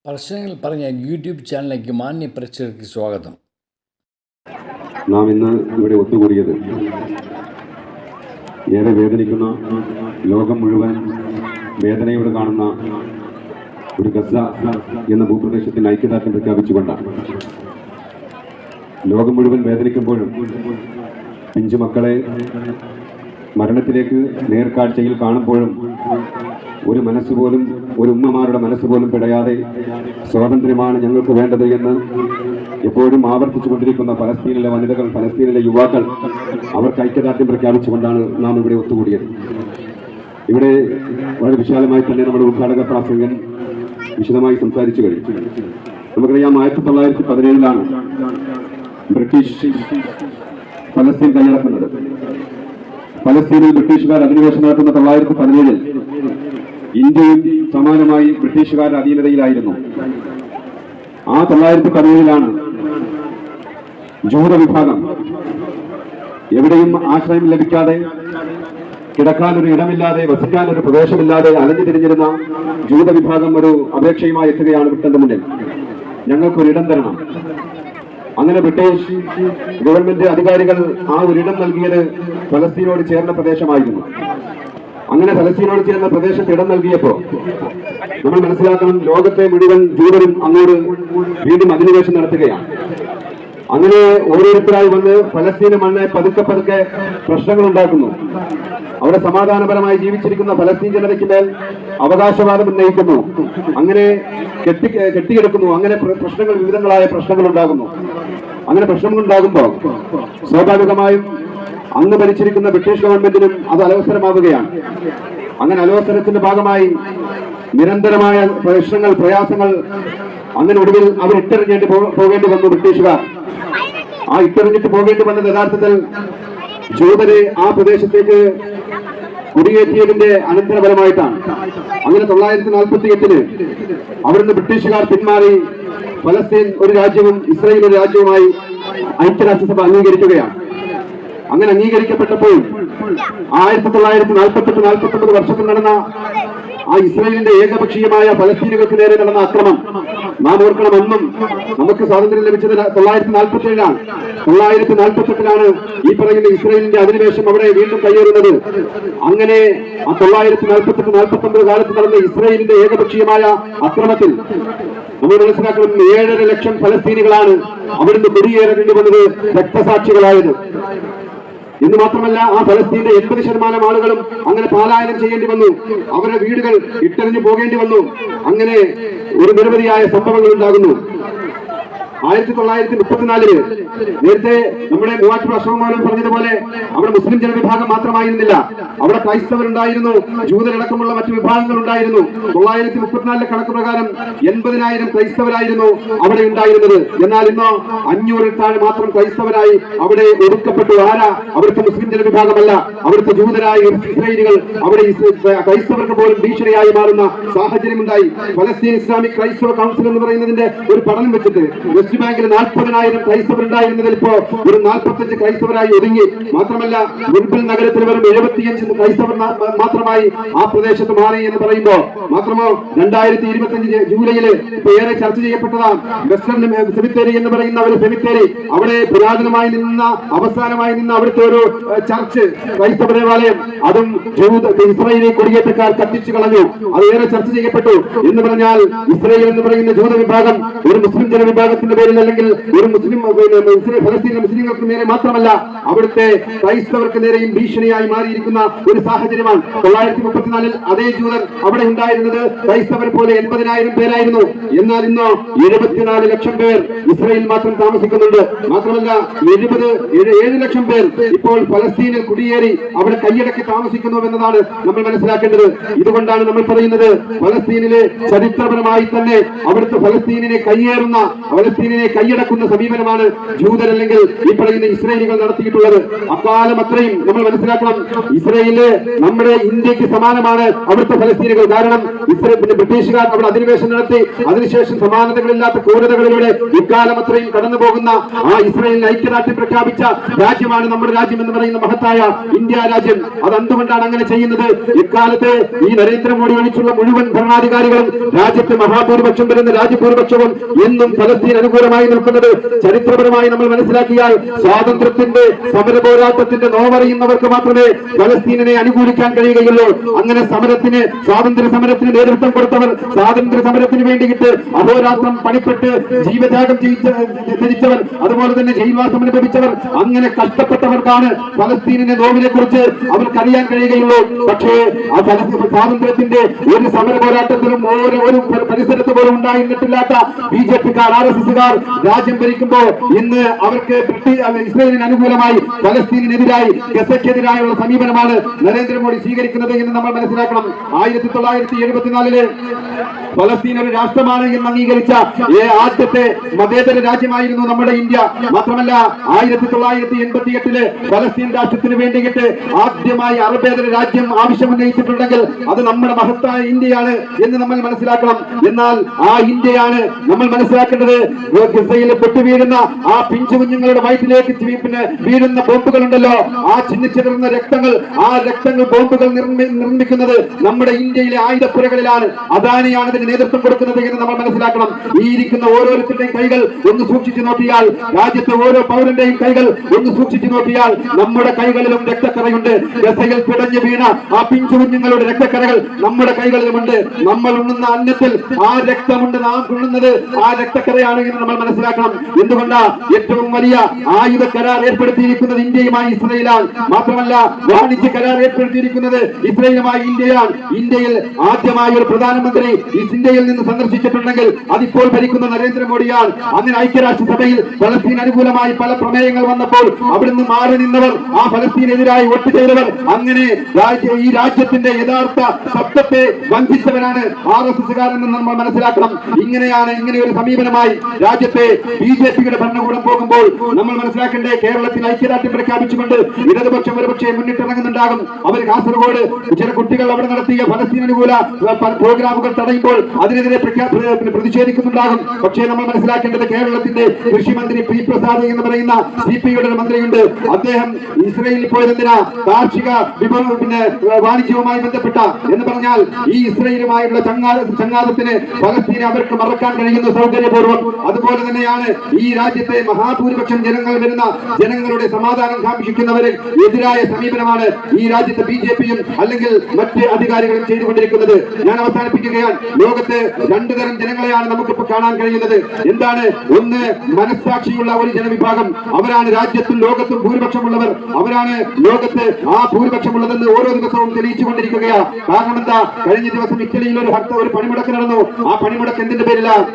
പ്രശ്നങ്ങൾ പറഞ്ഞ യൂട്യൂബ് ചാനലിലേക്ക് മാന്യ പ്രേക്ഷകർക്ക് സ്വാഗതം. നാം ഇന്ന് ഇവിടെ ഒത്തുകൂടിയത് ഏറെ വേദനിക്കുന്ന, ലോകം മുഴുവൻ വേദനയോട് കാണുന്ന ഒരു ഗസ എന്ന ഭൂപ്രദേശത്തിന് ഐക്യദാർഢ്യം പ്രഖ്യാപിച്ചുകൊണ്ടാണ്. ലോകം മുഴുവൻ വേദനിക്കുമ്പോഴും പിഞ്ചു മക്കളെ മരണത്തിലേക്ക് നേർക്കാഴ്ചയിൽ കാണുമ്പോഴും ഒരു മനസ്സുപോലും, ഒരു ഉമ്മമാരുടെ മനസ്സുപോലും പിടയാതെ സ്വാതന്ത്ര്യമാണ് ഞങ്ങൾക്ക് വേണ്ടത് എന്ന് എപ്പോഴും ആവർത്തിച്ചു കൊണ്ടിരിക്കുന്ന ഫലസ്തീനിലെ വനിതകൾ, ഫലസ്തീനിലെ യുവാക്കൾ അവർക്ക് ഐക്യദാർഢ്യം പ്രഖ്യാപിച്ചുകൊണ്ടാണ് നാം ഇവിടെ ഒത്തുകൂടിയത്. ഇവിടെ വളരെ വിശാലമായി തന്നെ നമ്മുടെ ഉദ്ഘാടക പ്രാസംഗൻ വിശദമായി സംസാരിച്ചു കഴിഞ്ഞു. നമുക്കറിയാം, 1917 ബ്രിട്ടീഷ് ഫലസ്തീൻ കൈയടക്കുന്നത്. ഫലസ്തീനിൽ ബ്രിട്ടീഷുകാർ അധിനിവേശം നടത്തുന്ന 1917 ഇന്ത്യയും സമാനമായി ബ്രിട്ടീഷുകാരുടെ അധീനതയിലായിരുന്നു. ആ 1917 ജൂത വിഭാഗം എവിടെയും ആശ്രയം ലഭിക്കാതെ, കിടക്കാനൊരു ഇടമില്ലാതെ, വസിക്കാനൊരു പ്രദേശമില്ലാതെ അലഞ്ഞു തിരിഞ്ഞിരുന്ന ജൂത വിഭാഗം ഒരു അപേക്ഷയുമായി എത്തുകയാണ് ബ്രിട്ടന്റെ മുന്നിൽ. ഞങ്ങൾക്കൊരിടം തരണം. അങ്ങനെ ബ്രിട്ടീഷ് ഗവൺമെന്റ് അധികാരികൾ ആ ഒരിടം നൽകിയത് ഫലസ്തീനോട് ചേർന്ന പ്രദേശമായിരുന്നു. അങ്ങനെ ഫലസ്തീനോട് ചേർന്ന പ്രദേശത്ത് ഇടം നൽകിയപ്പോ നമ്മൾ മനസ്സിലാക്കണം, ലോകത്തെ മുഴുവൻ ജൂതരും അങ്ങോട്ട് വീണ്ടും അധിനിവേശം നടത്തുകയാണ്. അങ്ങനെ ഓരോരുത്തരായി വന്ന് ഫലസ്തീന് മണ്ണ് പതുക്കെ പതുക്കെ പ്രശ്നങ്ങൾ ഉണ്ടാക്കുന്നു. അവിടെ സമാധാനപരമായി ജീവിച്ചിരിക്കുന്ന ഫലസ്തീൻ ജനതയ്ക്ക് മേൽ അവകാശവാദം ഉന്നയിക്കുന്നു. അങ്ങനെ കെട്ടിയെടുക്കുന്നു. അങ്ങനെ പ്രശ്നങ്ങൾ, വിവിധങ്ങളായ പ്രശ്നങ്ങൾ ഉണ്ടാകുന്നു. അങ്ങനെ പ്രശ്നങ്ങൾ ഉണ്ടാകുമ്പോൾ സ്വാഭാവികമായും അന്ന് ഭരിച്ചിരിക്കുന്ന ബ്രിട്ടീഷ് ഗവൺമെന്റിനും അത് അലോസരമാവുകയാണ്. അങ്ങനെ അലോസരത്തിന്റെ ഭാഗമായി നിരന്തരമായ പ്രശ്നങ്ങൾ, പ്രയാസങ്ങൾ, അങ്ങനെ ഒടുവിൽ അവർ ഇട്ടെറിഞ്ഞിട്ട് പോകേണ്ടി വന്നു ബ്രിട്ടീഷുകാർ. ആ ഇട്ടെറിഞ്ഞിട്ട് പോകേണ്ടി വന്നത് യഥാർത്ഥത്തിൽ ജൂതരെ ആ പ്രദേശത്തേക്ക് കുടിയേറ്റിയതിന്റെ അനന്തരഫലമായിട്ടാണ്. അങ്ങനെ 1948 അവിടുന്ന് ബ്രിട്ടീഷുകാർ പിന്മാറി ഫലസ്തീൻ ഒരു രാജ്യവും ഇസ്രായേൽ ഒരു രാജ്യവുമായി ഐക്യരാഷ്ട്രസഭ അംഗീകരിക്കുകയാണ്. അങ്ങനെ അംഗീകരിക്കപ്പെട്ടപ്പോൾ 1948-49 വർഷത്തിൽ നടന്ന ആ ഇസ്രായേലിന്റെ ഏകപക്ഷീയമായ ഫലസ്തീനുകൾക്ക് നേരെ നടന്ന അക്രമം നാം ഓർക്കണം. അന്നും നമുക്ക് സ്വാതന്ത്ര്യം ലഭിച്ചത് 1947 1948 ഈ പറയുന്ന ഇസ്രായേലിന്റെ അധിനിവേശം അവിടെ വീണ്ടും കയ്യേറുന്നത്. അങ്ങനെ ആ 1948-49 കാലത്ത് നടന്ന ഇസ്രായേലിന്റെ ഏകപക്ഷീയമായ അക്രമത്തിൽ നമ്മൾ മനസ്സിലാക്കണം, 7.5 ലക്ഷം ഫലസ്തീനികളാണ് അവിടുന്ന് കുടിയേറേണ്ടി വന്നത്, രക്തസാക്ഷികളായത്. എന്ന് മാത്രമല്ല, ആ ഫലസ്തീന്റെ 80% ആളുകളും അങ്ങനെ പലായനം ചെയ്യേണ്ടി വന്നു. അവരുടെ വീടുകൾ ഇട്ടെറിഞ്ഞു പോകേണ്ടി വന്നു. അങ്ങനെ ഒരു നിരവധിയായ സംഭവങ്ങൾ ഉണ്ടാകുന്നു. 1934 നേരത്തെ നമ്മുടെ മൂവാറ്റുപുഴ അശ്വമോഹൻ പറഞ്ഞതുപോലെ അവിടെ മുസ്ലിം ജനവിഭാഗം മാത്രമായിരുന്നില്ല, അവിടെ ക്രൈസ്തവരുണ്ടായിരുന്നു, ജൂതരടക്കമുള്ള മറ്റു വിഭാഗങ്ങൾ ഉണ്ടായിരുന്നു. 1934 കണക്ക് പ്രകാരം 80,000 ക്രൈസ്തവരായിരുന്നു അവിടെ ഉണ്ടായിരുന്നത്. എന്നാൽ ഇന്നോ 500 താഴെ മാത്രം ക്രൈസ്തവരായി അവിടെ ഒതുക്കപ്പെട്ടു. ആരാ? അവിടുത്തെ മുസ്ലിം ജനവിഭാഗമല്ല, അവിടുത്തെ ജൂതരായ ഇസ്രായേലികൾ അവിടെ ക്രൈസ്തവർക്ക് പോലും ഭീഷണിയായി മാറുന്ന സാഹചര്യമുണ്ടായി. ഫലസ്തീൻ ഇസ്ലാമിക് ക്രൈസ്തവ കൗൺസിൽ എന്ന് പറയുന്നതിന്റെ ഒരു പഠനം വെച്ചിട്ട് വെസ്റ്റ് ബാങ്കിൽ 40,000 ക്രൈസ്തവരുണ്ടായിരുന്നതിൽ ഇപ്പോ ഒരു 45 ക്രൈസ്തവരായി ഒതുങ്ങി. മാത്രമല്ല, മുൻപിൽ നഗരത്തിൽ വെറും 75 ക്രൈസ്തവർ മാത്രമായി ആ പ്രദേശത്ത് മാറി എന്ന് പറയുമ്പോൾ മാത്രമോ 2025 ജൂലൈയിൽ ഇപ്പൊ ഏറെ ചർച്ച ചെയ്യപ്പെട്ടതാണ് വെസ്റ്റേൺ സെമിത്തേരി എന്ന് പറയുന്ന ഒരു സെമിത്തേരി. അവിടെ പുരാതനമായി നിന്ന, അവസാനമായി നിന്ന അവിടുത്തെ ഒരു ചർച്ച്, ക്രൈസ്തവ ദേവാലയം, അതും ഇസ്രായേലി കുടിയേറ്റക്കാർ കത്തിച്ചു കളഞ്ഞു. അത് ഏറെ ചർച്ച ചെയ്യപ്പെട്ടു. എന്ന് പറഞ്ഞാൽ ഇസ്രായേൽ എന്ന് പറയുന്ന ജൂത വിഭാഗം ഒരു മുസ്ലിം ജനവിഭാഗത്തിന്റെ പേരിൽ, അല്ലെങ്കിൽ ഒരു മുസ്ലിം ഫലസ്തീനിലെ മുസ്ലിങ്ങൾക്ക് നേരെ മാത്രമല്ല, അവിടുത്തെ ക്രൈസ്തവർക്ക് നേരെയും ഭീഷണിയായി മാറിയിരിക്കുന്ന ഒരു സാഹചര്യമാണ്. 1934 അതേ ജൂതർ അവിടെ ഉണ്ടായിരുന്നത് ക്രൈസ്തവരെ പോലെ 80,000 പേരായിരുന്നു. എന്നാൽ ഇന്നോ 74 ലക്ഷം പേർ ഇസ്രായേലിൽ മാത്രം താമസിക്കുന്നുണ്ട്. മാത്രമല്ല 7 ലക്ഷം പേർ ഇപ്പോൾ ഫലസ്തീനിൽ കുടിയേറി അവിടെ കൈയടക്കി താമസിക്കുന്നു എന്നതാണ് നമ്മൾ മനസ്സിലാക്കേണ്ടത്. ഇതുകൊണ്ടാണ് നമ്മൾ പറയുന്നത്, ഫലസ്തീനിലെ ചരിത്രപരമായി തന്നെ അവിടുത്തെ ഫലസ്തീനിനെ കയ്യേറുന്ന, ഫലസ്തീൻ ഫലസ്തീനിനെ കൈയടക്കുന്ന സമീപനമാണ് ജൂതരല്ലെങ്കിൽ ഈ പറയുന്ന ഇസ്രായേലികൾ നടത്തിയിട്ടുള്ളത്. അക്കാലം അത്രയും നമ്മൾ മനസ്സിലാക്കണം, ഇസ്രായേലില് നമ്മുടെ ഇന്ത്യക്ക് സമാനമാണ് അവിടുത്തെ ഫലസ്തീനുകൾ. കാരണം ബ്രിട്ടീഷുകാർ അവിടെ അധിനിവേശം നടത്തി, അതിനുശേഷം സമാനതകളില്ലാത്ത ക്രൂരതകളിലൂടെ ഇക്കാലം അത്രയും കടന്നു പോകുന്ന ആ ഇസ്രായേലിന് ഐക്യദാർഢ്യം പ്രഖ്യാപിച്ച രാജ്യമാണ് നമ്മുടെ രാജ്യം എന്ന് പറയുന്ന മഹത്തായ ഇന്ത്യ രാജ്യം. അത് എന്തുകൊണ്ടാണ് അങ്ങനെ ചെയ്യുന്നത്? ഇക്കാലത്ത് ഈ നരേന്ദ്രമോദി ഒഴിച്ചുള്ള മുഴുവൻ ഭരണാധികാരികളും രാജ്യത്ത് മഹാഭൂരിപക്ഷം വരുന്ന രാജ്യഭൂരിപക്ഷവും എന്നും ഫലസ്തീൻ അനുകൂലമായി നിൽക്കുന്നത് ചരിത്രപരമായി നമ്മൾ മനസ്സിലാക്കിയാൽ സ്വാതന്ത്ര്യത്തിന്റെ സമര പോരാട്ടത്തിന്റെ നോവറിയുന്നവർക്ക് മാത്രമേ ഫലസ്തീനെ അനുകൂലിക്കാൻ കഴിയുകയുള്ളൂ. അങ്ങനെ സമരത്തിന്, സ്വാതന്ത്ര്യ സമരത്തിന് നേതൃത്വം കൊടുത്തവർ, സ്വാതന്ത്ര്യ സമരത്തിന് വേണ്ടിയിട്ട് അഹോരാത്രം പണിപ്പെട്ട് ജീവത്യാഗം ത്യജിച്ചവർ, അതുപോലെ തന്നെ ജയിൽവാസം അനുഭവിച്ചവർ, അങ്ങനെ കഷ്ടപ്പെട്ടവർക്കാണ് ഫലസ്തീനിന്റെ നോവിനെ കുറിച്ച് അവർക്കറിയാൻ കഴിയുകയുള്ളൂ. പക്ഷേ ആ സ്വാതന്ത്ര്യത്തിന്റെ ഒരു സമര പോരാട്ടത്തിലും ഒരു പരിസരത്ത് പോലും ഉണ്ടായിരുന്നിട്ടില്ലാത്ത BJP-ക്കാർ, RSS-കാർ രാജ്യം ഭരിക്കുമ്പോൾ ഇന്ന് അവർക്ക് ഇസ്രായേലിന് അനുകൂലമായി ഫലസ്തീനെതിരായി, ഗസയ്ക്കെതിരായുള്ള സമീപനമാണ് നരേന്ദ്രമോദി സ്വീകരിക്കുന്നത് എന്ന് നമ്മൾ മനസ്സിലാക്കണം. 1974 ഫലസ്തീൻ ഒരു രാഷ്ട്രമാണ് എന്ന് അംഗീകരിച്ച ആദ്യത്തെ മതേതര രാജ്യമായിരുന്നു നമ്മുടെ ഇന്ത്യ. മാത്രമല്ല 1988 ഫലസ്തീൻ രാഷ്ട്രത്തിന് വേണ്ടിയിട്ട് ആദ്യമായി അറബേതര രാജ്യം ആവശ്യമുന്നയിച്ചിട്ടുണ്ടെങ്കിൽ അത് നമ്മുടെ മഹത്തായ ഇന്ത്യയാണ് എന്ന് നമ്മൾ മനസ്സിലാക്കണം. എന്നാൽ ആ ഇന്ത്യയാണ് നമ്മൾ മനസ്സിലാക്കേണ്ടത്. ഗസയിൽ പൊട്ടുവീഴുന്ന ആ പിഞ്ചു കുഞ്ഞുങ്ങളുടെ വയറ്റിലേക്ക് വീഴുന്ന ബോംബുകളുണ്ടല്ലോ, ആ ചിന്നിച്ചിതറുന്ന രക്തങ്ങൾ, ആ രക്തങ്ങൾ ബോംബുകൾ നിർമ്മിക്കുന്നത് നമ്മുടെ ഇന്ത്യയിലെ ആയുധപ്പുരകളിലാണ്. അദാനിയാണ് ഇതിന് നേതൃത്വം കൊടുക്കുന്നത് എന്ന് നമ്മൾ മനസ്സിലാക്കണം. ഈ ഇരിക്കുന്ന ഓരോരുത്തരുടെയും കൈകൾ ഒന്ന് സൂക്ഷിച്ചു നോക്കിയാൽ, രാജ്യത്തെ ഓരോ പൗരന്റെയും കൈകൾ ഒന്ന് സൂക്ഷിച്ചു നോക്കിയാൽ നമ്മുടെ കൈകളിലും രക്തക്കറയുണ്ട്. ഗസയിൽ പിടഞ്ഞു വീണ ആ പിഞ്ചു കുഞ്ഞുങ്ങളുടെ രക്തക്കറകൾ നമ്മുടെ കൈകളിലുമുണ്ട്. നമ്മൾ ഉണ്ണുന്ന അന്നത്തിൽ ആ രക്തമുണ്ട്. നാം ഉണ്ണുന്നത് ആ രക്തക്കറയാണ് എന്ന് നമ്മൾ മനസ്സിലാക്കണം. എന്തുകൊണ്ടാ? ഏറ്റവും വലിയ ആയുധ കരാർ ഏർപ്പെടുത്തിയിരിക്കുന്നത് ഇന്ത്യയുമായി ഇസ്രായേലാണ്. മാത്രമല്ല വാണിജ്യ കരാർ ഏർപ്പെടുത്തിയിരിക്കുന്നത് ഇസ്രായേലുമായി ഇന്ത്യയാണ്. ഇന്ത്യയിൽ ആദ്യമായി ഒരു പ്രധാനമന്ത്രി ഇന്ത്യയിൽ നിന്ന് സന്ദർശിച്ചിട്ടുണ്ടെങ്കിൽ അതിപ്പോൾ ഭരിക്കുന്ന നരേന്ദ്രമോദിയാണ്. അങ്ങനെ ഐക്യരാഷ്ട്രസഭയിൽ ഫലസ്തീൻ അനുകൂലമായി പല പ്രമേയങ്ങൾ വന്നപ്പോൾ അവിടുന്ന് മാറി നിന്നവർ, ആ ഫലസ്തീനെതിരായി വോട്ട് ചെയ്തവർ, അങ്ങനെ ഈ രാജ്യത്തിന്റെ യഥാർത്ഥ ശബ്ദത്തെ വഞ്ചിച്ചവരാണ് RSS-കാർ എന്ന് നമ്മൾ മനസ്സിലാക്കണം. ഇങ്ങനെ ഒരു സമീപനമായി രാജ്യത്തെ BJP-യുടെ ഭരണകൂടം പോകുമ്പോൾ നമ്മൾ മനസ്സിലാക്കേണ്ടേ, കേരളത്തിൽ ഐക്യദാർഢ്യം പ്രഖ്യാപിച്ചുകൊണ്ട് ഇടതുപക്ഷം ഒരുപക്ഷെ മുന്നിട്ടിറങ്ങുന്നുണ്ടാകും. അവർ കാസർഗോഡ് ചില കുട്ടികൾ അവിടെ നടത്തിയ ഫലസ്തീൻ അനുകൂല പ്രോഗ്രാമുകൾ തടയുമ്പോൾ അതിനെതിരെ പ്രതിഷേധിക്കുന്നുണ്ടാകും. പക്ഷേ നമ്മൾ മനസ്സിലാക്കേണ്ടത്, കേരളത്തിന്റെ കൃഷിമന്ത്രി P. പ്രസാദ് എന്ന് പറയുന്ന CPI-യുടെ ഒരു മന്ത്രിയുണ്ട്. അദ്ദേഹം ഇസ്രായേലിൽ പോയതെന്തിനാ? കാർഷിക വാണിജ്യവുമായി ബന്ധപ്പെട്ട എന്ന് പറഞ്ഞാൽ ഈ ഇസ്രായേലുമായുള്ള ചങ്ങാതത്തിന് ഫലസ്തീനെ അവർക്ക് മറക്കാൻ കഴിയുന്ന സൗകര്യപൂർവ്വം. അതുപോലെ തന്നെയാണ് ഈ രാജ്യത്തെ മഹാഭൂരിപക്ഷം ജനങ്ങളുടെ സമാധാനം കാക്ഷിക്കുന്നവരെ എതിരായ സമീപനമാണ് ഈ രാജ്യത്തെ BJP-യും അല്ലെങ്കിൽ മറ്റ് അധികാരികളും ചെയ്തുകൊണ്ടിരിക്കുന്നത്. ഞാൻ അവസാനിപ്പിക്കുകയാണ്. ലോകത്ത് രണ്ടു തരം ജനങ്ങളെയാണ് നമുക്കിപ്പോൾ കാണാൻ കഴിയുന്നത്. എന്താണ്? ഒന്ന്, മനസ്സാക്ഷിയുള്ള ഒരു ജനവിഭാഗം. അവരാണ് രാജ്യത്തും ലോകത്തും ഭൂരിപക്ഷമുള്ളവർ. അവരാണ് ലോകത്ത് ആ ഭൂരിപക്ഷമുള്ളതെന്ന് ഓരോ ദിവസവും തെളിയിച്ചുകൊണ്ടിരിക്കുകയാണ്. കാരണം എന്താ? കഴിഞ്ഞ ദിവസം ഇറ്റലിയിൽ ഒരു പണിമുടക്ക് നടന്നു. ആ പണിമുടക്ക് എന്തിന്റെ പേരിലാണ്?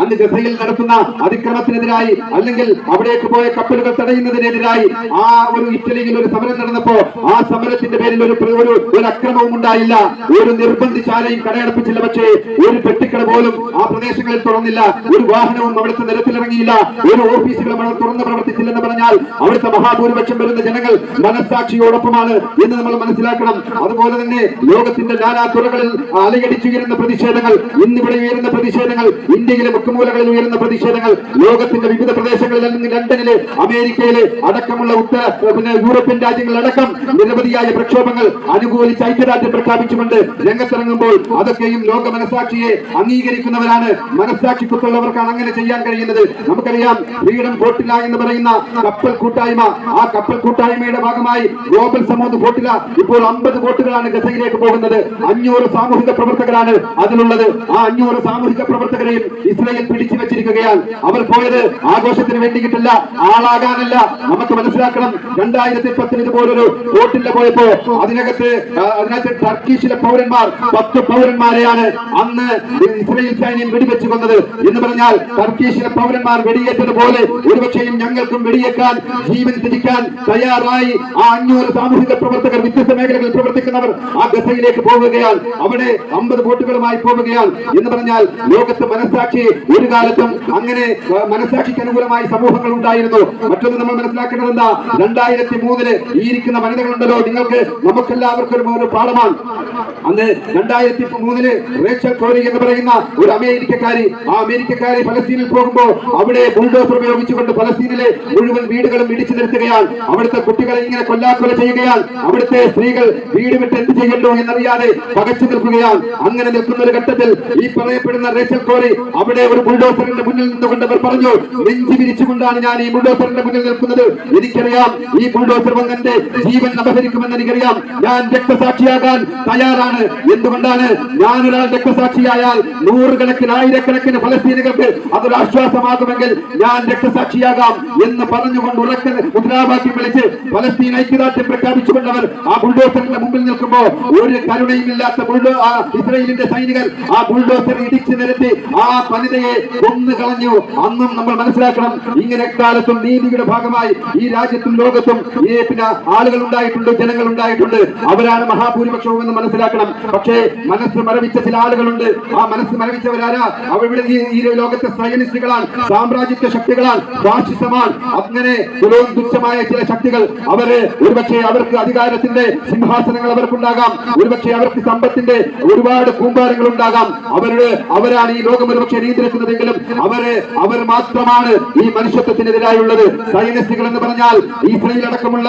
അന്ന് ഗസയിൽ നടത്തുന്ന അതിക്രമത്തിനെതിരായി, അല്ലെങ്കിൽ അവിടേക്ക് പോയ കപ്പലുകൾ തടയുന്നതിനെതിരായി ആ ഒരു ഇറ്റലിയിൽ ഒരു സമരം നടന്നപ്പോ ആ സമരത്തിന്റെ പേരിൽ ഒരു അക്രമവും ഉണ്ടായില്ല. ഒരു നിർബന്ധിച്ചാരെയും കടയടപ്പിച്ചില്ല. പക്ഷേ ഒരു പെട്ടിക്കട പോലും ആ പ്രദേശങ്ങളിൽ തുറന്നില്ല. ഒരു വാഹനവും അവിടുത്തെ നിരത്തിലിറങ്ങിയില്ല. ഒരു ഓഫീസുകളും അവിടെ തുറന്ന് പ്രവർത്തിച്ചില്ലെന്ന് പറഞ്ഞാൽ അവിടുത്തെ മഹാഭൂരിപക്ഷം വരുന്ന ജനങ്ങൾ മനസ്സാക്ഷിയോടൊപ്പമാണ് എന്ന് നമ്മൾ മനസ്സിലാക്കണം. അതുപോലെ തന്നെ ലോകത്തിന്റെ നാനാ തുറകളിൽ അലയടിച്ചുയരുന്ന പ്രതിഷേധങ്ങൾ, ഇന്നിവിടെ ഉയരുന്ന പ്രതിഷേധങ്ങൾ, ഇന്ത്യയിലെ മുക്കുമൂലകളിൽ ഉയരുന്ന പ്രതിഷേധങ്ങൾ, ലോകത്തിന്റെ വിവിധ പ്രദേശങ്ങളിൽ, അല്ലെങ്കിൽ ലണ്ടനിലെ, അമേരിക്കയിലെ അടക്കമുള്ള യൂറോപ്യൻ രാജ്യങ്ങളിലടക്കം നിരവധിയായ പ്രക്ഷോഭങ്ങൾ അനുകൂലിച്ച് ഐക്യദാർഢ്യം പ്രഖ്യാപിച്ചുകൊണ്ട് രംഗത്തിറങ്ങുമ്പോൾ അതൊക്കെയും ലോക മനസ്സാക്ഷിയെ അംഗീകരിക്കുന്നവരാണ്. മനസ്സാക്ഷിക്കുള്ളവർക്കാണ് അങ്ങനെ ചെയ്യാൻ കഴിയുന്നത്. നമുക്കറിയാം, ഫ്രീഡം ബോട്ടില എന്ന് പറയുന്ന കപ്പൽ കൂട്ടായ്മ, ആ കപ്പൽ കൂട്ടായ്മയുടെ ഭാഗമായി ഗ്ലോബൽ സമൂഹ ബോട്ടില ഇപ്പോൾ 50 ബോട്ടുകളാണ് ഗസയിലേക്ക് പോകുന്നത്. 500 സാമൂഹിക പ്രവർത്തകരാണ് അതിലുള്ളത്. ആ 500 സാമൂഹിക പ്രവർത്തകരെയും ഇസ്രായേൽ പിടിച്ചു വെച്ചിരിക്കുകയാണ്. അവർ പോയത് ആഘോഷത്തിന് വേണ്ടിയിട്ടല്ല, ആളാകാനല്ല. നമുക്ക് മനസ്സിലാക്കണം, 2010 ഇതുപോലൊരു ബോട്ടിൽ പോയപ്പോ അതിനകത്ത് ടർക്കിഷിലെ പൗരന്മാർ 10 പൗരന്മാരെയാണ് അന്ന് ഇസ്രായേൽ സൈന്യം വെടിവെച്ചു കൊന്നത് എന്ന് പറഞ്ഞാൽ ടർക്കിഷിലെ പൗരന്മാർ വെടിയേറ്റതുപോലെ ഒരുപക്ഷെയും ഞങ്ങൾക്കും വെടിയേക്കാൻ ജീവൻ ത്യജിക്കാൻ തയ്യാറായി ആ 500 സാമൂഹിക പ്രവർത്തകർ വ്യത്യസ്ത മേഖലകളിൽ പ്രവർത്തിക്കുന്നവർ ആ ഗസയിലേക്ക് പോവുകയാണ്. അവിടെ 50 ബോട്ടുകളുമായി പോവുകയാണ് എന്ന് പറഞ്ഞാൽ ലോകത്ത് മനസ്സാക്ഷി ഒരു കാലത്തും അങ്ങനെ മനസ്സാക്ഷിക്ക് അനുകൂലമായി സമൂഹങ്ങൾ ഉണ്ടായിരുന്നു. മറ്റൊന്ന് നമ്മൾ മനസ്സിലാക്കേണ്ടത് എന്താ, 2003 ഈ ഇരിക്കുന്ന വനിതകളുണ്ടല്ലോ, നിങ്ങൾക്ക് നമുക്കെല്ലാവർക്കും ഒരു പാഠമാണ്. അന്ന് 2003 റേച്ചൽ കോരി എന്ന് പറയുന്ന ഒരു അമേരിക്കക്കാരി, ആ അമേരിക്കക്കാരി ഫലസ്തീനിൽ പോകുമ്പോൾ അവിടെ ബുൾഡോസർ ഉപയോഗിച്ചുകൊണ്ട് ഫലസ്തീനിലെ മുഴുവൻ വീടുകളും ഇടിച്ചു നിർത്തുകയാണ്. അവിടുത്തെ കുട്ടികളെ ഇങ്ങനെ കൊല്ലാക്കൊല ചെയ്യുകയാണ്. അവിടുത്തെ സ്ത്രീകൾ വീട് വിട്ട് എന്ത് ചെയ്യണ്ടോ എന്നറിയാതെ പകച്ചു നിൽക്കുകയാണ്. അങ്ങനെ നിൽക്കുന്ന ഒരു ഘട്ടത്തിൽ ഈ പറയപ്പെടുന്ന റേച്ചൽ കോരി അവിടെ ഒരു ബുൾഡോസറിന്റെ മുന്നിൽ നിന്നുകൊണ്ട് അവർ പറഞ്ഞു, നെഞ്ചി വിരിച്ചുകൊണ്ടാണ് ഞാൻ ഈ ബുൾഡോസറിന്റെ മുന്നിൽ നിൽക്കുന്നത്. എനിക്കറിയാം ഈ ബുൾഡോസർ വന്നെന്റെ ജീവൻ അപഹരിക്കുമെന്ന് എനിക്കറിയാം. ഞാൻ രക്തസാക്ഷിയാകാൻ തയ്യാറാണ്. എന്തുകൊണ്ടാണ്? ഞാനൊരാൾ രക്തസാക്ഷിയായാൽ നൂറുകണക്കിന് ആയിരക്കണക്കിന് ഫലസ്തീനികൾക്ക് അതൊരു ആശ്വാസമാകുമെങ്കിൽ ഞാൻ രക്തസാക്ഷിയാകാം എന്ന് പറഞ്ഞുകൊണ്ട് ഉറക്കെ മുദ്രാവാക്യം വിളിച്ച് ഫലസ്തീൻ ഐക്യദാർഢ്യം പ്രഖ്യാപിച്ചുകൊണ്ടവർ ആ ബുൾഡോസറിന്റെ മുമ്പിൽ നിൽക്കുമ്പോൾ ഒരു കരുണയുമില്ലാത്ത ഇസ്രായേലിന്റെ സൈനികർ ആ ബുൾഡോസർ ഇടിച്ചു നിരത്തി ആ വനിതയെ കൊന്നു കളഞ്ഞു. അന്നും നമ്മൾ മനസ്സിലാക്കണം, ഇങ്ങനെ കാലത്തും നീതിയുടെ ഭാഗമായി ഈ രാജ്യത്തും ലോകത്തും പിന്നെ ആളുകൾ ഉണ്ടായിട്ടുണ്ട്, ജനങ്ങൾ ഉണ്ടായിട്ടുണ്ട്. അവരാണ് മഹാഭൂരിപക്ഷവും എന്ന് മനസ്സിലാക്കണം. പക്ഷേ മനസ്സ് മരവിച്ച ചില ആളുകളുണ്ട്. ആ മനസ്സ് മരവിച്ചവരാരാ? അവിടെ ഈ ലോകത്തെ സയനിസ്റ്റുകളാണ്, സാമ്രാജ്യത്വ ശക്തികളാണ്, ഫാഷിസമാണ്. അങ്ങനെ തുച്ഛമായ ചില ശക്തികൾ. അവര് ഒരുപക്ഷെ അവർക്ക് അധികാരത്തിന്റെ സിംഹാസനങ്ങൾ അവർക്കുണ്ടാകാം, ഒരുപക്ഷെ അവർക്ക് സമ്പത്തിന്റെ ഒരുപാട് കൂമ്പാരങ്ങൾ ഉണ്ടാകാം. അവരാണ് ഈ ലോകം ഒരുപക്ഷെ നിയന്ത്രിക്കുന്നതെങ്കിലും അവർ മാത്രമാണ് ഈ മനുഷ്യത്വത്തിനെതിരായുള്ളത്. സയനിസ്റ്റുകൾ എന്ന് പറഞ്ഞാൽ ഇസ്രായേൽ അടക്കമുള്ള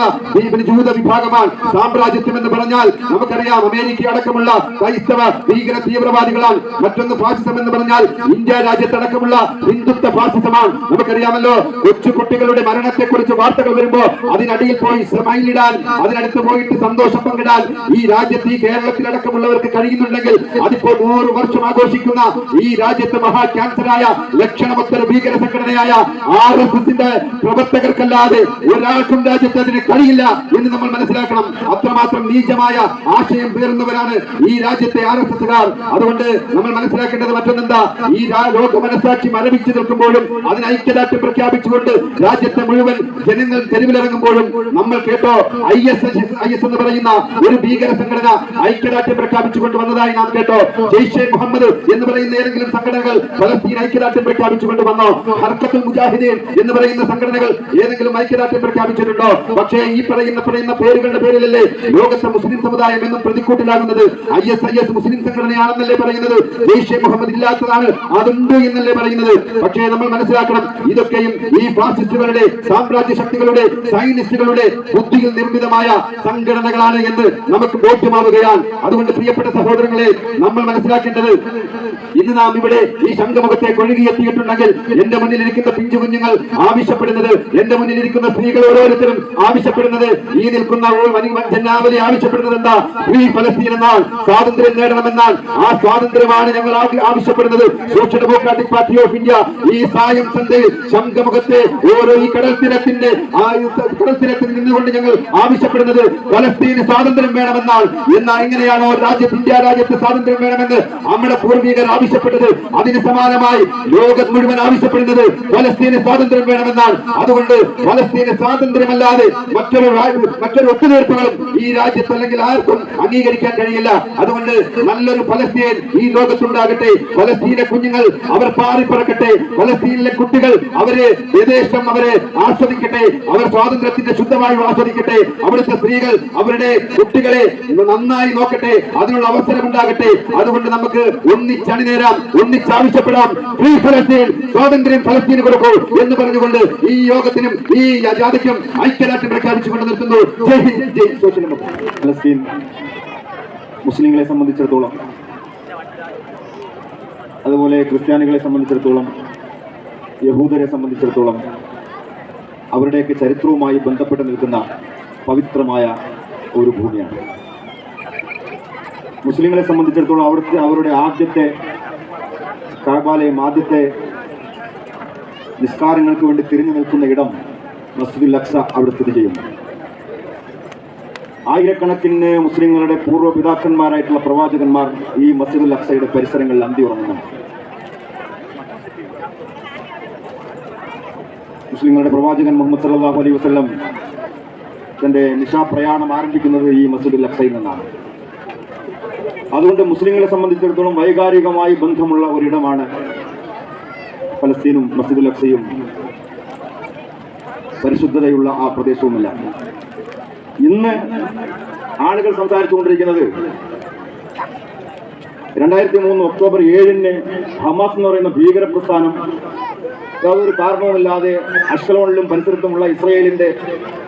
ജൂത വിഭാഗമാണ്. സാമ്രാജ്യത്വം എന്ന് പറഞ്ഞാൽ നമുക്കറിയാം അമേരിക്ക അടക്കമുള്ള ക്രൈസ്തവ ഭീകര തീവ്രവാദികളാണ്. മറ്റൊന്ന് ഫാസിസം എന്ന് പറഞ്ഞാൽ ഇന്ത്യ രാജ്യത്തടക്കമുള്ള ഹിന്ദുത്വ ഫാസിസമാണ്. നമുക്കറിയാമല്ലോ, കൊച്ചു കുട്ടികളുടെ മരണത്തെ കുറിച്ച് വാർത്തകൾ വരുമ്പോ അതിനടിയിൽ പോയി സ്മൈലിടാൻ, അതിനടുത്ത് പോയിട്ട് സന്തോഷം പങ്കിടാൻ ഈ രാജ്യത്ത് ഈ കേരളത്തിലടക്കമുള്ളവർക്ക് കഴിയുന്നുണ്ടെങ്കിൽ അതിപ്പോ 100 വർഷം ആഘോഷിക്കുന്ന ഈ രാജ്യത്ത് മഹാ ക്യാൻസറായ ലക്ഷണമൊത്തര ഭീകര സംഘടനയായ RSSന്റെ പ്രവർത്തകർക്കല്ലാതെ ഒരാൾക്കും രാജ്യത്ത് അതിന് കഴിയില്ല എന്ന് നമ്മൾ മനസ്സിലാക്കണം. അത്രമാത്രം നീചമായ ആശയം പേറുന്നവരാണ് ഈ രാജ്യത്തെ RSSകാർ. അതുകൊണ്ട് നമ്മൾ മനസ്സിലാക്കേണ്ടത് മറ്റൊന്നെന്താ, ഈ ലോക മനസ്സാക്ഷി മരവിച്ചു നിൽക്കുമ്പോഴും അതിന് ഐക്യദാർഢ്യം പ്രഖ്യാപിച്ചുകൊണ്ട് രാജ്യത്തെ മുഴുവൻ ജനങ്ങൾ തെരുവിലിറങ്ങുമ്പോഴും നമ്മൾ കേട്ടോ, IS എന്ന് പറയുന്ന ഒരു ഭീകര സംഘടന ഐക്യദാർഢ്യം പ്രഖ്യാപിച്ചുകൊണ്ട് വന്നതായി നാം കേട്ടോ. ജയ്ഷെ മുഹമ്മദ് എന്ന് പറയുന്ന ഏതെങ്കിലും സംഘടനകൾ ഫലസ്തീൻ ഐക്യദാർഢ്യം പ്രഖ്യാപിച്ചുകൊണ്ട് വന്നോ? ഹർക്കത്തുൽ മുജാഹിദീൻ എന്ന് പറയുന്ന സംഘടനകൾ ഏതെങ്കിലും ഐക്യദാർഢ്യം പ്രഖ്യാപിച്ചിട്ടുണ്ടോ? പക്ഷേ ഈ പറയുന്ന പേരുകളുടെ പേരിലല്ലേ ലോകത്തെ മുസ്ലിം സമുദായം എന്നും പ്രതിക്കൂട്ടിലാകുന്നത്? IS മുസ്ലിം സംഘടനയാണെന്നല്ലേ പറയുന്നത്? ജയ്ഷെ മുഹമ്മദ് ഇല്ലാത്തതാണ്, അതുണ്ട് എന്നല്ലേ പറയുന്നത്? പക്ഷേ നമ്മൾ മനസ്സിലാക്കണം, ഇതൊക്കെയും ഈ ഫാസിസ്റ്റുകളുടെ, സാമ്രാജ്യ ശക്തികളുടെ, സൈനിസ്റ്റുകളുടെ ബുദ്ധിയിൽ നിർമ്മിതമായ സംഘടനകളാണ് എന്ന് നമുക്ക് ബോധ്യമാവുകയാണ്. അതുകൊണ്ട് പ്രിയപ്പെട്ട സഹോദരങ്ങളെ, നമ്മൾ മനസ്സിലാക്കേണ്ടത്, ഇന്ന് നാം ഇവിടെ ഈ സംഗമത്തെ ഒഴുകിയെത്തിയിട്ടുണ്ടെങ്കിൽ എന്റെ മുന്നിലിരിക്കുന്ന പിഞ്ചു കുഞ്ഞുങ്ങൾ ആവശ്യപ്പെടുന്നത്, എന്റെ മുന്നിലിരിക്കുന്ന സ്ത്രീകൾ ഓരോരുത്തരും ആവശ്യപ്പെടുന്നത്, ഈ നിൽക്കുന്ന ജനാവലി ആവശ്യപ്പെടുന്നത് എന്താ? ഫ്രീ ഫലസ്തീൻ എന്നാൽ സ്വാതന്ത്ര്യം നേടണമെന്നാൽ ആ സ്വാതന്ത്ര്യമാണ് ഞങ്ങൾ ആവശ്യപ്പെടുന്നത്. Social democratic party of India ഈ സായം സന്ധ്യയിൽ ശംഖമുഖത്തെ ഓരോ ഈ കടൽത്തീരത്തിൽ നിന്നുകൊണ്ട് ഞങ്ങൾ ആവശ്യപ്പെടുന്നത് ഫലസ്തീന് സ്വാതന്ത്ര്യം വേണമെന്നാൽ. എന്നാൽ എങ്ങനെയാണോ ഇന്ത്യ രാജ്യത്ത് സ്വാതന്ത്ര്യം വേണമെന്ന് നമ്മുടെ പൂർവികർ ആവശ്യപ്പെട്ടത്, അതിന് സമാനമായി ലോകം മുഴുവൻ ആവശ്യപ്പെടുന്നത് ഫലസ്തീന് സ്വാതന്ത്ര്യം വേണമെന്നാണ്. അതുകൊണ്ട് ഫലസ്തീന് സ്വാതന്ത്ര്യമല്ലാതെ മറ്റൊരു ഒത്തുതീർപ്പുകളും ഈ രാജ്യത്ത് അല്ലെങ്കിൽ ആർക്കും അംഗീകരിക്കാൻ കഴിയില്ല. അതുകൊണ്ട് നല്ലൊരു ഫലസ്തീൻ ഈ ലോകത്തുണ്ടാകട്ടെ. ഫലസ്തീനെ കുഞ്ഞുങ്ങൾ അവർ പാറിപ്പറക്കട്ടെ. ഫലസ്തീനിലെ കുട്ടികൾ അവരെ യഥേഷ്ടം അവരെ ആസ്വദിക്കട്ടെ. അവർ സ്വാതന്ത്ര്യത്തിന്റെ ശുദ്ധമായി ആസ്വദിക്കട്ടെ. അവിടുത്തെ സ്ത്രീകൾ അവരുടെ കുട്ടികളെ നന്നായി നോക്കട്ടെ. അതിനുള്ള അവസരം ഉണ്ടാകട്ടെ. അതുകൊണ്ട് നമുക്ക് ഒന്നിച്ചണിനേരാം, ഒന്നിച്ചാവശ്യപ്പെടാം. ഫ്രീ ഫലസ്തീൻ, സ്വാതന്ത്ര്യം ഫലസ്തീന് കൊടുക്കൂ എന്ന് പറഞ്ഞുകൊണ്ട് ഈ യോഗത്തിനും ഈ ജാഥയ്ക്കും ഐക്യദാർഢ്യം പ്രഖ്യാപിച്ചുകൊണ്ട് നിർത്തുന്നു. ജയ് ഹിന്ദ്, ജയ് സോഷ്യൽ ഡെമോക്രാസി. ഫലസ്തീൻ മുസ്ലിങ്ങളെ സംബന്ധിച്ചിടത്തോളം, അതുപോലെ ക്രിസ്ത്യാനികളെ സംബന്ധിച്ചിടത്തോളം, യഹൂദരെ സംബന്ധിച്ചിടത്തോളം അവരുടെയൊക്കെ ചരിത്രവുമായി ബന്ധപ്പെട്ട് നിൽക്കുന്ന പവിത്രമായ ഒരു ഭൂമിയാണ്. മുസ്ലിങ്ങളെ സംബന്ധിച്ചിടത്തോളം അവരുടെ ആദ്യത്തെ കഅബാലയം, ആദ്യത്തെ നിസ്കാരങ്ങൾക്ക് വേണ്ടി തിരിഞ്ഞു നിൽക്കുന്ന ഇടം മസ്ജിദുൽ അഖ്സ അവിടെ സ്ഥിതി ചെയ്യുന്നു. ആയിരക്കണക്കിന് മുസ്ലിങ്ങളുടെ പൂർവ്വപിതാക്കന്മാരായിട്ടുള്ള പ്രവാചകന്മാർ ഈ മസ്ജിദുൽ അഖ്സയുടെ പരിസരങ്ങളിൽ അന്തി ഉറങ്ങുന്നു. മുസ്ലിങ്ങളുടെ പ്രവാചകൻ മുഹമ്മദ് സല്ലല്ലാഹു അലൈഹി വസല്ലം തന്റെ നിശാപ്രയാണം ആരംഭിക്കുന്നത് ഈ മസ്ജിദുൽ അഖ്സയിൽ നിന്നാണ്. അതുകൊണ്ട് മുസ്ലിങ്ങളെ സംബന്ധിച്ചിടത്തോളം വൈകാരികമായി ബന്ധമുള്ള ഒരിടമാണ് ഫലസ്തീനും മസ്ജിദുൽ അഖ്സയും പരിശുദ്ധതയുള്ള ആ പ്രദേശവുമല്ല. ഇന്ന് ആളുകൾ സംസാരിച്ചുകൊണ്ടിരിക്കുന്നത് 2003 ഒക്ടോബർ 7 ഹമാസ് എന്ന് പറയുന്ന ഭീകര പ്രസ്ഥാനം യാതൊരു കാരണവുമില്ലാതെ അഷ്കലോണിലും പരിസരത്തുമുള്ള ഇസ്രയേലിന്റെ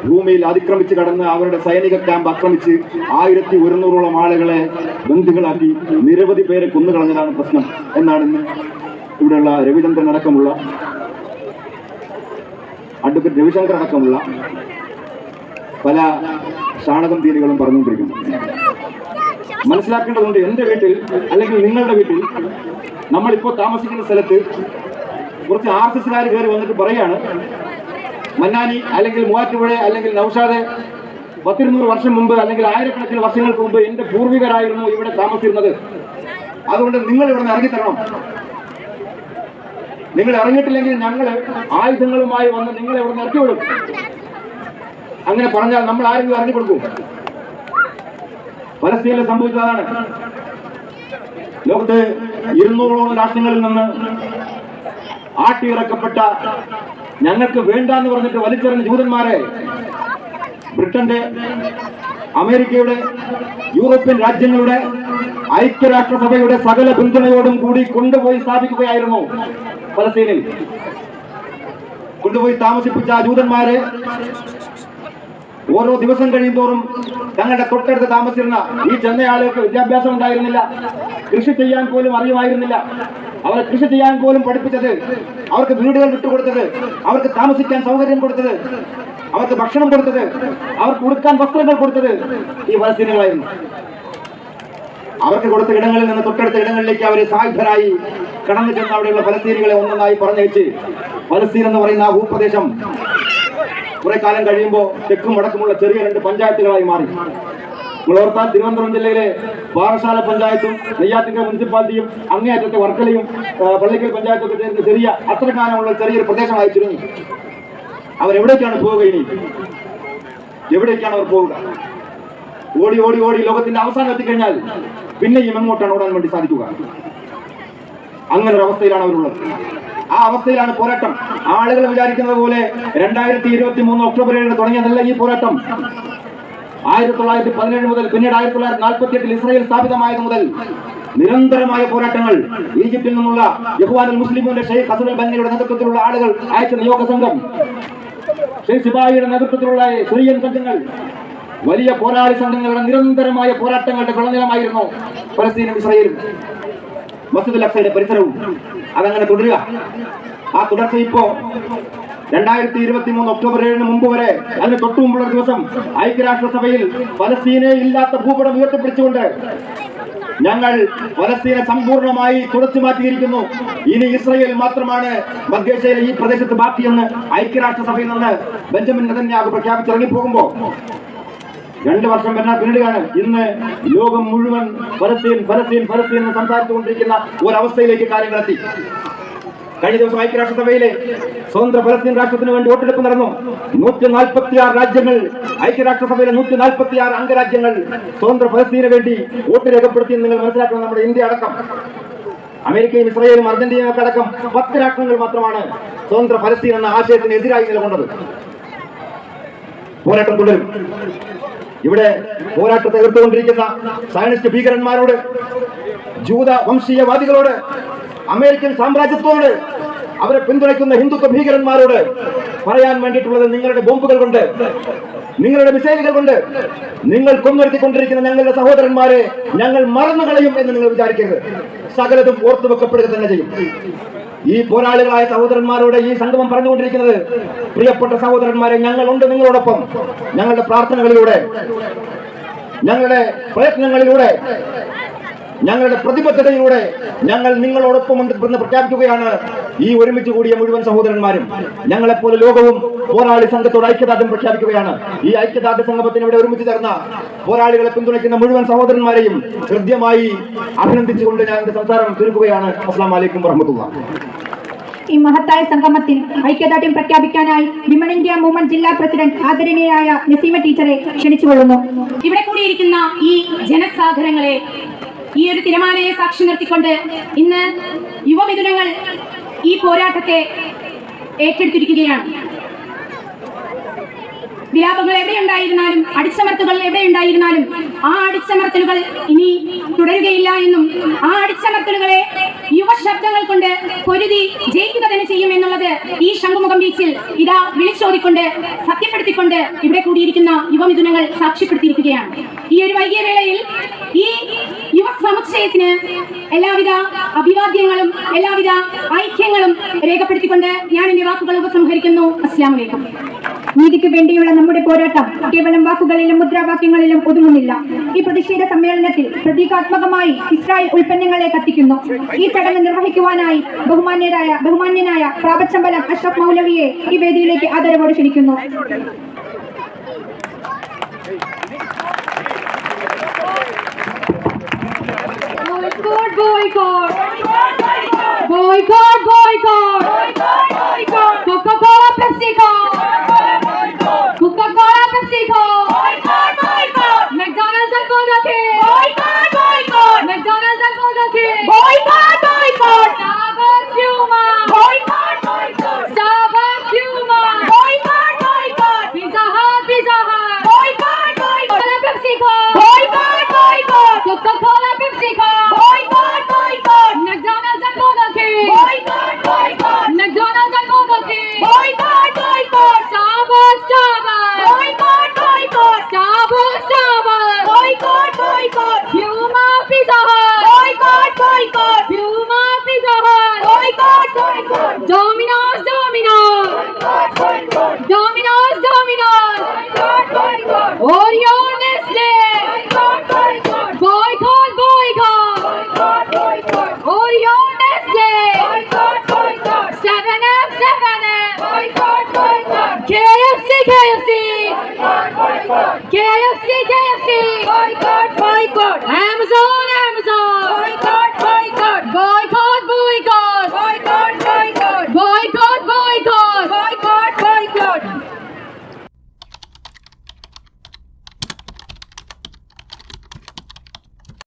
ഭൂമിയിൽ അതിക്രമിച്ച് കടന്ന് അവരുടെ സൈനിക ക്യാമ്പ് ആക്രമിച്ച് 1100ഓളം ആളുകളെ ബന്ദികളാക്കി നിരവധി പേരെ കൊന്നുകളഞ്ഞതാണ് പ്രശ്നം എന്നാണ് ഇന്ന് ഇവിടെയുള്ള രവിചന്ദ്രൻ അടക്കമുള്ള അഡ്വക്കേറ്റ് രവിശങ്കർ അടക്കമുള്ള പല ഷാണകം തീരുകളും പറഞ്ഞുകൊണ്ടിരിക്കുന്നു. മനസ്സിലാക്കേണ്ടതുണ്ട്, എൻ്റെ വീട്ടിൽ അല്ലെങ്കിൽ നിങ്ങളുടെ വീട്ടിൽ നമ്മളിപ്പോൾ താമസിക്കുന്ന സ്ഥലത്ത് കുറച്ച് RSSകാർ കയറി വന്നിട്ട് പറയാണ്, മന്നാനി അല്ലെങ്കിൽ മൂവാറ്റുപുഴ അല്ലെങ്കിൽ നൗഷാദ് 100-200 വർഷം മുമ്പ് അല്ലെങ്കിൽ ആയിരക്കണക്കിന് വർഷങ്ങൾക്ക് മുമ്പ് എൻ്റെ പൂർവികരായിരുന്നു ഇവിടെ താമസിച്ചിരുന്നത്, അതുകൊണ്ട് നിങ്ങൾ ഇവിടെ നിന്ന് ഇറങ്ങിത്തരണം, നിങ്ങൾ ഇറങ്ങിയിട്ടില്ലെങ്കിൽ ഞങ്ങൾ ആയുധങ്ങളുമായി വന്ന് നിങ്ങളെ ഇവിടെ നിന്ന് ഇറക്കിവിടും. അങ്ങനെ പറഞ്ഞാൽ നമ്മൾ ആരെങ്കിലും ഇറങ്ങിക്കൊടുക്കും. പലസ്തീനിൽ സംഭവിച്ചതാണ്. ലോകത്ത് 200ഓളം രാഷ്ട്രങ്ങളിൽ നിന്ന് ആട്ടിയിറക്കപ്പെട്ട ഞങ്ങൾക്ക് വേണ്ടാന്ന് പറഞ്ഞിട്ട് വലിച്ചെറിഞ്ഞ ജൂതന്മാരെ ബ്രിട്ടന്റെ, അമേരിക്കയുടെ, യൂറോപ്യൻ രാജ്യങ്ങളുടെ, ഐക്യരാഷ്ട്രസഭയുടെ സകല പിന്തുണയോടും കൂടി കൊണ്ടുപോയി സ്ഥാപിക്കുകയായിരുന്നു ഫലസ്തീനിൽ. കൊണ്ടുപോയി താമസിപ്പിച്ച ആ ജൂതന്മാരെ ഓരോ ദിവസം കഴിയുന്തോറും തങ്ങളുടെ തൊട്ടടുത്ത് താമസിച്ചിരുന്ന ഈ ചെന്ന ആളുകൾക്ക് വിദ്യാഭ്യാസം ഉണ്ടായിരുന്നില്ല, കൃഷി ചെയ്യാൻ പോലും അറിയുമായിരുന്നില്ല. അവരെ കൃഷി ചെയ്യാൻ പോലും പഠിപ്പിച്ചത്, അവർക്ക് വീടുകൾ വിട്ടുകൊടുത്തത്, അവർക്ക് താമസിക്കാൻ സൗകര്യം കൊടുത്തത്, അവർക്ക് ഭക്ഷണം കൊടുത്തത്, അവർക്ക് ഉടുക്കാൻ വസ്ത്രങ്ങൾ കൊടുത്തത് ഈ ഫലസ്തീനികളായിരുന്നു. അവർക്ക് കൊടുത്ത ഇടങ്ങളിൽ നിന്ന് തൊട്ടടുത്ത ഇടങ്ങളിലേക്ക് അവരെ സായുധരായി കടന്നു ചെന്ന് അവിടെയുള്ള ഫലസ്തീനികളെ ഒന്നൊന്നായി പറഞ്ഞയച്ച് ഫലസ്തീൻ എന്ന് പറയുന്ന ആ ഭൂപ്രദേശം കുറെ കാലം കഴിയുമ്പോൾ തെക്കും വടക്കുമുള്ള ചെറിയ 2 പഞ്ചായത്തുകളായി മാറി. നിങ്ങൾ ഓർത്താൽ തിരുവനന്തപുരം ജില്ലയിലെ പാറശാല പഞ്ചായത്തും നെയ്യാറ്റിൻകര മുനിസിപ്പാലിറ്റിയും അങ്ങേയറ്റത്തെ വർക്കലയും പള്ളിക്കൽ പഞ്ചായത്തും ഒക്കെ ചേർന്ന് ചെറിയ അത്രക്കാലമുള്ള ചെറിയൊരു പ്രദേശമായി ചുരുങ്ങി. അവരെവിടേക്കാണ് പോവുക? ഇനി എവിടേക്കാണ് അവർ പോവുക? ഓടി ഓടി ഓടി ലോകത്തിന്റെ അവസാനം എത്തിക്കഴിഞ്ഞാൽ പിന്നെയും എങ്ങോട്ടാണ് ഓടാൻ വേണ്ടി സാധിക്കുക? അങ്ങനെ ഒരു അവസ്ഥയിലാണ് അവരുള്ളത്. ആ അവസ്ഥയിലാണ് പോരാട്ടം. ആളുകൾ വിചാരിക്കുന്നത് പോലെ 2023 ഒക്ടോബർ 7 തുടങ്ങിയതല്ല ഈ പോരാട്ടം. 1917 മുതൽ പിന്നീട് 1948 ഇസ്രായേൽ സ്ഥാപിതമായത് മുതൽ നിരന്തരമായ പോരാട്ടങ്ങൾ. ഈജിപ്തിൽ നിന്നുള്ള യഹ്വാനുൽ മുസ്ലിമീന്റെ ഷെയ്ഖ് ഹസൻ അൽ ബന്നയുടെ നേതൃത്വത്തിലുള്ള ആളുകൾ അയച്ച നിയോഗ സംഘം, ഷെയ്ഖ് സിബായിയുടെ നേതൃത്വത്തിലുള്ള സിറിയൻ സംഘങ്ങൾ, വലിയ പോരാളി സംഘങ്ങളുടെ നിരന്തരമായ പോരാട്ടങ്ങളുടെ വിളനിലമായിരുന്നു ഫലസ്തീനും ഇസ്രായേലും മസ്ജിദുൽ അഖ്സയുടെ പരിസരവും. അതങ്ങനെ തുടരുക. ആ തുടർച്ച ഇപ്പോ 2023 ഒക്ടോബർ 7 മുമ്പ് വരെ, അതിന് തൊട്ടു മുമ്പുള്ള ദിവസം ഐക്യരാഷ്ട്രസഭയിൽ ഫലസ്തീനെ ഇല്ലാത്ത ഭൂപടം ഉയർത്തിപ്പിടിച്ചുകൊണ്ട് ഞങ്ങൾ ഫലസ്തീനെ സമ്പൂർണ്ണമായി തുടച്ചു മാറ്റിയിരിക്കുന്നു, ഇനി ഇസ്രായേൽ മാത്രമാണ് മധ്യേഷ്യയിലെ ഈ പ്രദേശത്ത് ബാക്കിയെന്ന് ഐക്യരാഷ്ട്രസഭയിൽ നിന്ന് ബെഞ്ചമിൻ നെതന്യാഹു പ്രഖ്യാപിച്ചിറങ്ങിപ്പോകുമ്പോ 2 വർഷം പിന്നിടുകയാണ്. ഇന്ന് ലോകം മുഴുവൻ ഫലസ്തീൻ ഫലസ്തീൻ ഫലസ്തീൻ എന്ന് സംസാരിച്ചുകൊണ്ടിരിക്കുന്ന ഒരവസ്ഥയിലേക്ക് കാര്യങ്ങളെത്തി. കഴിഞ്ഞ ദിവസം ഐക്യരാഷ്ട്രസഭയിലെ സ്വതന്ത്ര ഫലസ്തീൻ രാഷ്ട്രത്തിന് വേണ്ടി വോട്ടെടുപ്പ് നടന്നു. 146 രാജ്യങ്ങൾ, ഐക്യരാഷ്ട്രസഭയിലെ 146 അംഗരാജ്യങ്ങൾ സ്വതന്ത്ര ഫലസ്തീന് വേണ്ടി വോട്ട് രേഖപ്പെടുത്തി. നിങ്ങൾ മനസ്സിലാക്കണം, നമ്മുടെ ഇന്ത്യ അടക്കം, അമേരിക്കയും ഇസ്രായേലും അർജന്റീനയും ഒക്കെ അടക്കം 10 രാഷ്ട്രങ്ങൾ മാത്രമാണ് സ്വതന്ത്ര ഫലസ്തീൻ എന്ന ആശയത്തിന് എതിരായി നിലകൊണ്ടത്. പോരാട്ടം തുടരും. ഇവിടെ പോരാട്ടത്തെ എതിർത്തുകൊണ്ടിരിക്കുന്ന സയനിസ്റ്റ് ഭീകരന്മാരോട്, ജൂത വംശീയവാദികളോട്, അമേരിക്കൻ സാമ്രാജ്യത്തോട്, അവരെ പിന്തുണയ്ക്കുന്ന ഹിന്ദുത്വ ഭീകരന്മാരോട് പറയാൻ വേണ്ടിയിട്ടുള്ളത്, നിങ്ങളുടെ ബോംബുകൾ കൊണ്ട്, നിങ്ങളുടെ മിസൈലുകൾ കൊണ്ട് നിങ്ങൾ കൊന്നൊരുത്തിക്കൊണ്ടിരിക്കുന്ന ഞങ്ങളുടെ സഹോദരന്മാരെ ഞങ്ങൾ മറന്നുകളയും എന്ന് നിങ്ങൾ വിചാരിക്കരുത്. സകലതും ഓർത്തു വെക്കപ്പെടുക തന്നെ ചെയ്യും. ഈ പോരാളികളായ സഹോദരന്മാരോട് ഈ സംഗമം പറഞ്ഞുകൊണ്ടിരിക്കുന്നത്, പ്രിയപ്പെട്ട സഹോദരന്മാരെ, ഞങ്ങളുണ്ട് നിങ്ങളോടൊപ്പം. ഞങ്ങളുടെ പ്രാർത്ഥനകളിലൂടെ, ഞങ്ങളുടെ പ്രയത്നങ്ങളിലൂടെ, ഞങ്ങളുടെ പ്രതിബദ്ധതയിലൂടെ ഞങ്ങൾ നിങ്ങളോടൊപ്പം എന്ന് പ്രഖ്യാപിക്കുകയാണ് ഈ ഒരുമിച്ച് കൂടിയ മുഴുവൻ സഹോദരന്മാരും. ഞങ്ങളെപ്പോലെ ലോകവും പോരാളി സംഘത്തോട് ഐക്യദാർഢ്യം പ്രഖ്യാപിക്കുകയാണ്. ഈ ഐക്യദാർഢ്യ സംഗമത്തിന് ഇവിടെ ഒരുമിച്ച് ചേർന്ന പോരാളികളെ പിന്തുണയ്ക്കുന്ന മുഴുവൻ സഹോദരന്മാരെയും ഹൃദ്യമായി അഭിനന്ദിച്ചുകൊണ്ട് ഞാൻ എന്റെ സംസാരം ചുരുക്കുകയാണ്. അസ്സലാമു അലൈക്കും വറഹ്മത്തുള്ളാഹി. ഈ മഹത്തായ സംഗമത്തിൽ ഐക്യദാർഢ്യം പ്രഖ്യാപിക്കാനായി വിമൺ ഇന്ത്യ മൂവ്മെന്റ് ജില്ലാ പ്രസിഡന്റ് ആദരണീയയായ നസീമ ടീച്ചറെ ക്ഷണിച്ചുകൊള്ളുന്നു. ഇവിടെ കൂടിയിരിക്കുന്ന ഈ ജനസാഗരങ്ങളെ ഈ ഒരു തിരമാലയെ സാക്ഷി നിർത്തിക്കൊണ്ട് ഇന്ന് യുവമിഥുനങ്ങൾ ഈ പോരാട്ടത്തെ ഏറ്റെടുത്തിരിക്കുകയാണ്. വിലാപങ്ങൾ എവിടെയുണ്ടായിരുന്നാലും അടിച്ചമർത്തലുകൾ എവിടെയുണ്ടായിരുന്നാലും ആ അടിച്ചമർത്തലുകൾ ഇനി തുടരുകയില്ല എന്നും ആ അടിച്ചമർത്തലുകളെ യുവശബ്ദങ്ങൾ കൊണ്ട് പൊരുതി ജയിക്കുക തന്നെ ചെയ്യും എന്നുള്ളത് ഈ ശംഖുമുഖം ബീച്ചിൽ ഇതാ വിളിച്ചോതിക്കൊണ്ട് സത്യപ്പെടുത്തിക്കൊണ്ട് ഇവിടെ കൂടിയിരിക്കുന്ന യുവമിഥുനങ്ങൾ സാക്ഷ്യപ്പെടുത്തിയിരിക്കുകയാണ്. ഈ ഒരു വൈകിയ വേളയിൽ ഈ യുവ സമുച്ചയത്തിന് എല്ലാവിധ അഭിവാദ്യങ്ങളും എല്ലാവിധ ഐക്യങ്ങളും രേഖപ്പെടുത്തിക്കൊണ്ട് ഞാൻ എന്റെ വാക്കുകൾ ഉപസംഹരിക്കുന്നു. അസ്സലാമു അലൈക്കും. നീതിക്ക് വേണ്ടിയുള്ള നമ്മുടെ പോരാട്ടം കേവലം വാക്കുകളിലും മുദ്രാവാക്യങ്ങളിലും ഒതുങ്ങുന്നില്ല. ഈ പ്രതിഷേധ സമ്മേളനത്തിൽ പ്രതീകാത്മകമായി ഇസ്രായേൽ ഉൽപ്പന്നങ്ങളെ കത്തിക്കുന്നു. ഈ ചടങ്ങ് നിർവഹിക്കുവാനായി ബഹുമാന്യനായ പ്രാപച്ചമ്പലം അഷ്റഫ് മൗലവിയെ ഈ വേദിയിലേക്ക് ആദരവോടെ ക്ഷണിക്കുന്നു. Coca-Cola, PepsiCo. Coca-Cola, PepsiCo. McDonald's and Burger King. McDonald's and Burger King. Starbucks, Puma. Starbucks, Puma. Pizza Hut. Coca-Cola, PepsiCo. Coca-Cola, PepsiCo. McDonald's and Burger King. McDonald's and Burger King. Starbucks. Puma, Pizza Hut. Puma, Pizza Hut. Domino's. Oreo, Nestle. Boycott. Oreo, Nestle. 7up. KFC. Amazon.